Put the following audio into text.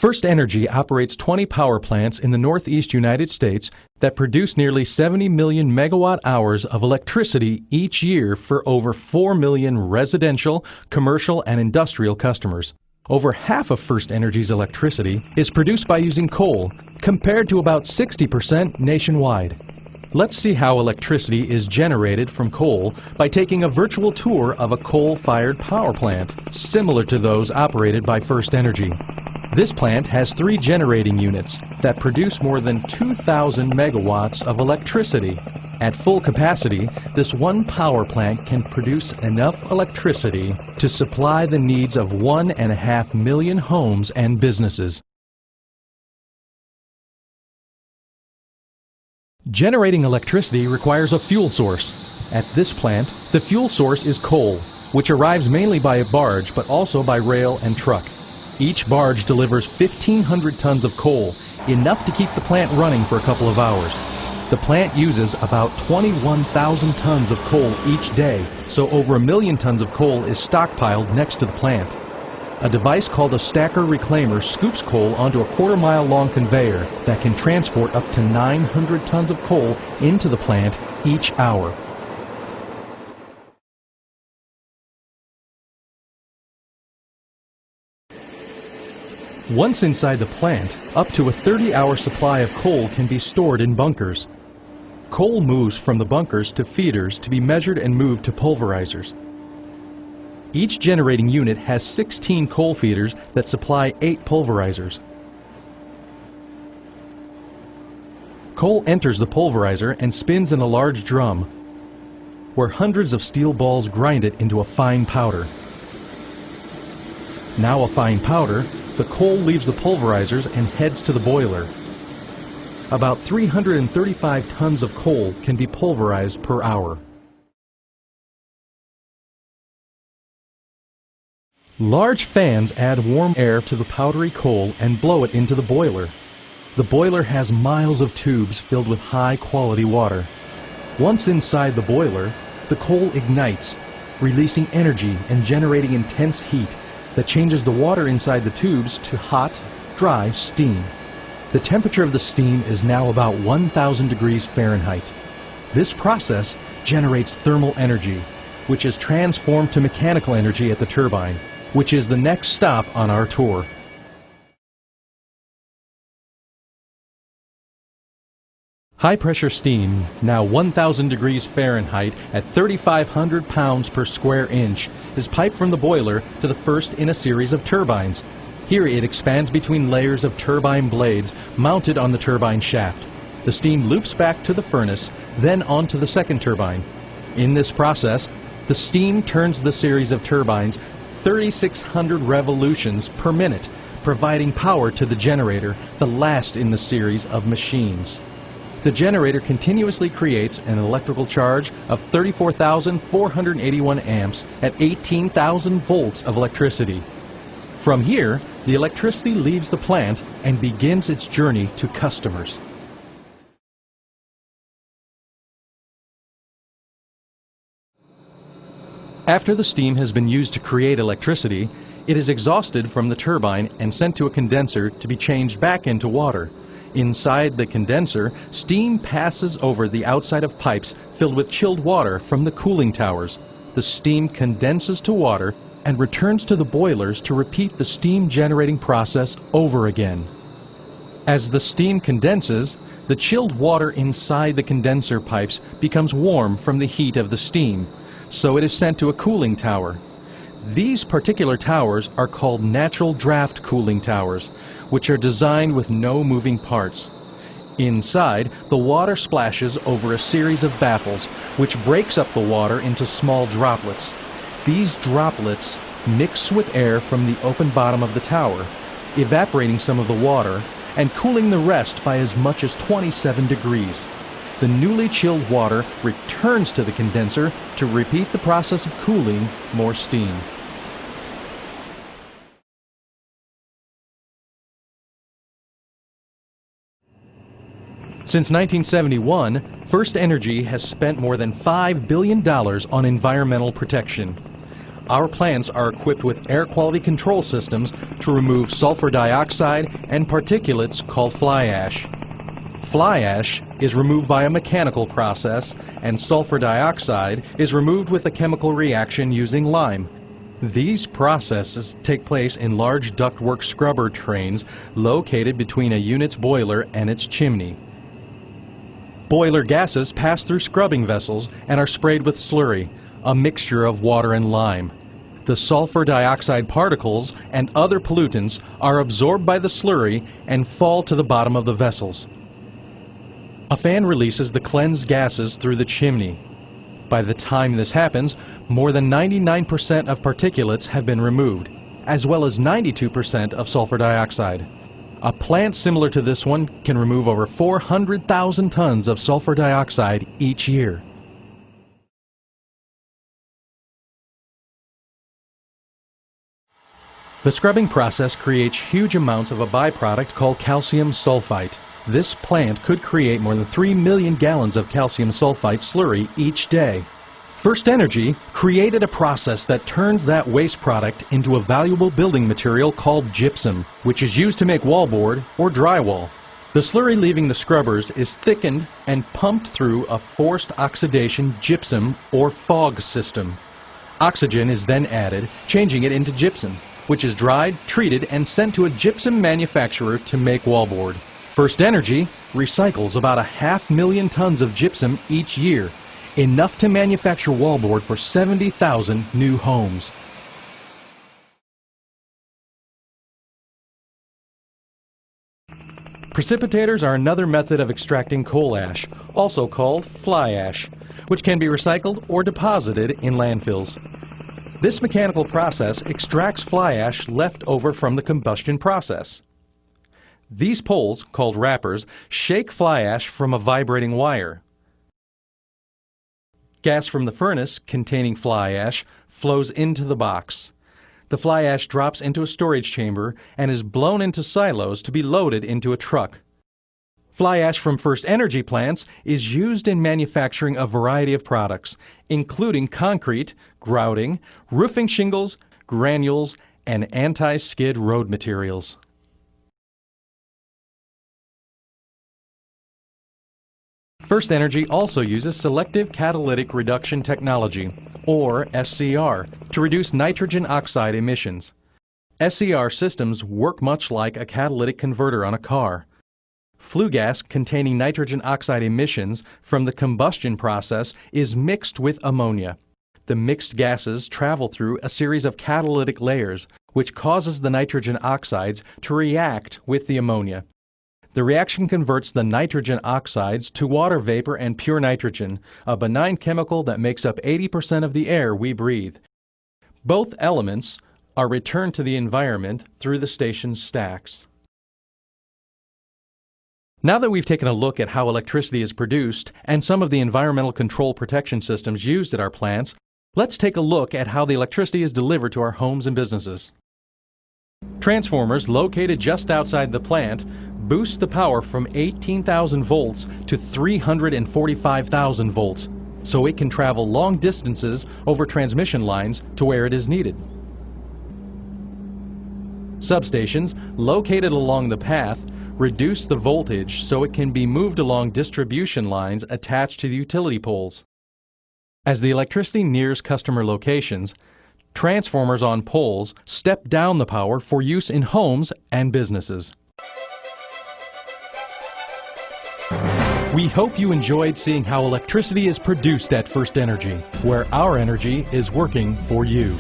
First Energy operates 20 power plants in the Northeast United States that produce nearly 70 million megawatt hours of electricity each year for over 4 million residential, commercial, and industrial customers. Over half of First Energy's electricity is produced by using coal, compared to about 60% nationwide. Let's see how electricity is generated from coal by taking a virtual tour of a coal-fired power plant, similar to those operated by First Energy. This plant has 3 generating units that produce more than 2,000 megawatts of electricity. At full capacity, this one power plant can produce enough electricity to supply the needs of 1.5 million homes and businesses. Generating electricity requires a fuel source. At this plant, the fuel source is coal, which arrives mainly by a barge but also by rail and truck. Each barge delivers 1,500 tons of coal, enough to keep the plant running for a couple of hours. The plant uses about 21,000 tons of coal each day, so over 1 million tons of coal is stockpiled next to the plant. A device called a stacker reclaimer scoops coal onto a quarter-mile long conveyor that can transport up to 900 tons of coal into the plant each hour. Once inside the plant, up to a 30-hour supply of coal can be stored in bunkers. Coal moves from the bunkers to feeders to be measured and moved to pulverizers. Each generating unit has 16 coal feeders that supply 8 pulverizers. Coal enters the pulverizer and spins in a large drum, where hundreds of steel balls grind it into a fine powder. Now a fine powder, the coal leaves the pulverizers and heads to the boiler. About 335 tons of coal can be pulverized per hour. Large fans add warm air to the powdery coal and blow it into the boiler. The boiler has miles of tubes filled with high-quality water. Once inside the boiler, the coal ignites, releasing energy and generating intense heat that changes the water inside the tubes to hot, dry steam. The temperature of the steam is now about 1,000 degrees Fahrenheit. This process generates thermal energy, which is transformed to mechanical energy at the turbine, which is the next stop on our tour. High-pressure steam, now 1,000 degrees Fahrenheit at 3,500 pounds per square inch, is piped from the boiler to the first in a series of turbines. Here it expands between layers of turbine blades mounted on the turbine shaft. The steam loops back to the furnace, then onto the second turbine. In this process, the steam turns the series of turbines 3,600 revolutions per minute, providing power to the generator, the last in the series of machines. The generator continuously creates an electrical charge of 34,481 amps at 18,000 volts of electricity. From here, the electricity leaves the plant and begins its journey to customers. After the steam has been used to create electricity, it is exhausted from the turbine and sent to a condenser to be changed back into water. Inside the condenser, steam passes over the outside of pipes filled with chilled water from the cooling towers. The steam condenses to water and returns to the boilers to repeat the steam generating process over again. As the steam condenses, the chilled water inside the condenser pipes becomes warm from the heat of the steam, so it is sent to a cooling tower. These particular towers are called natural draft cooling towers, which are designed with no moving parts. Inside, the water splashes over a series of baffles, which breaks up the water into small droplets. These droplets mix with air from the open bottom of the tower, evaporating some of the water and cooling the rest by as much as 27 degrees. The newly chilled water returns to the condenser to repeat the process of cooling more steam. Since 1971, First Energy has spent more than $5 billion on environmental protection. our plants are equipped with air quality control systems to remove sulfur dioxide and particulates called fly ash. Fly ash is removed by a mechanical process, and sulfur dioxide is removed with a chemical reaction using lime. These processes take place in large ductwork scrubber trains located between a unit's boiler and its chimney. Boiler gases pass through scrubbing vessels and are sprayed with slurry, a mixture of water and lime. The sulfur dioxide particles and other pollutants are absorbed by the slurry and fall to the bottom of the vessels. A fan releases the cleansed gases through the chimney. By the time this happens, more than 99% of particulates have been removed, as well as 92% of sulfur dioxide. A plant similar to this one can remove over 400,000 tons of sulfur dioxide each year. The scrubbing process creates huge amounts of a byproduct called calcium sulfite. This plant could create more than 3 million gallons of calcium sulfite slurry each day. First Energy created a process that turns that waste product into a valuable building material called gypsum, which is used to make wallboard or drywall. The slurry leaving the scrubbers is thickened and pumped through a forced oxidation gypsum or fog system. Oxygen is then added, changing it into gypsum, which is dried, treated, and sent to a gypsum manufacturer to make wallboard. First Energy recycles about 500,000 tons of gypsum each year, enough to manufacture wallboard for 70,000 new homes. Precipitators are another method of extracting coal ash, also called fly ash, which can be recycled or deposited in landfills. This mechanical process extracts fly ash left over from the combustion process. These poles, called wrappers, shake fly ash from a vibrating wire. Gas from the furnace containing fly ash flows into the box. The fly ash drops into a storage chamber and is blown into silos to be loaded into a truck. Fly ash from First Energy plants is used in manufacturing a variety of products, including concrete, grouting, roofing shingles, granules, and anti-skid road materials. First Energy also uses selective catalytic reduction technology, or SCR, to reduce nitrogen oxide emissions. SCR systems work much like a catalytic converter on a car. Flue gas containing nitrogen oxide emissions from the combustion process is mixed with ammonia. The mixed gases travel through a series of catalytic layers, which causes the nitrogen oxides to react with the ammonia. The reaction converts the nitrogen oxides to water vapor and pure nitrogen, a benign chemical that makes up 80% of the air we breathe. Both elements are returned to the environment through the station's stacks. Now that we've taken a look at how electricity is produced and some of the environmental control protection systems used at our plants, let's take a look at how the electricity is delivered to our homes and businesses. Transformers located just outside the plant boost the power from 18,000 volts to 345,000 volts, so it can travel long distances over transmission lines to where it is needed. Substations located along the path reduce the voltage so it can be moved along distribution lines attached to the utility poles. As the electricity nears customer locations, transformers on poles step down the power for use in homes and businesses. We hope you enjoyed seeing how electricity is produced at First Energy, where our energy is working for you.